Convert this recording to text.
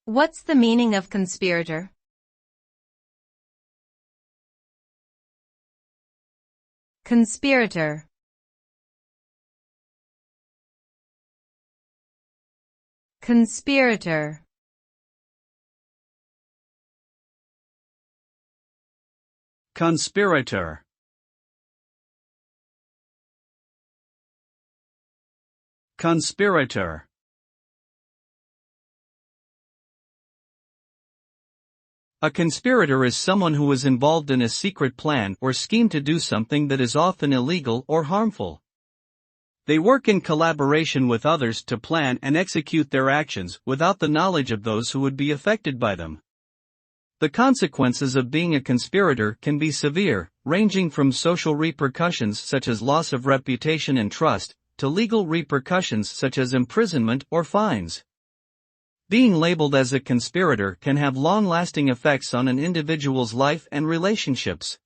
What's the meaning of conspirator? Conspirator. Conspirator. Conspirator. Conspirator. A conspirator is someone who is involved in a secret plan or scheme to do something that is often illegal or harmful. They work in collaboration with others to plan and execute their actions without the knowledge of those who would be affected by them. The consequences of being a conspirator can be severe, ranging from social repercussions such as loss of reputation and trust, to legal repercussions such as imprisonment or fines. Being labeled as a conspirator can have long-lasting effects on an individual's life and relationships.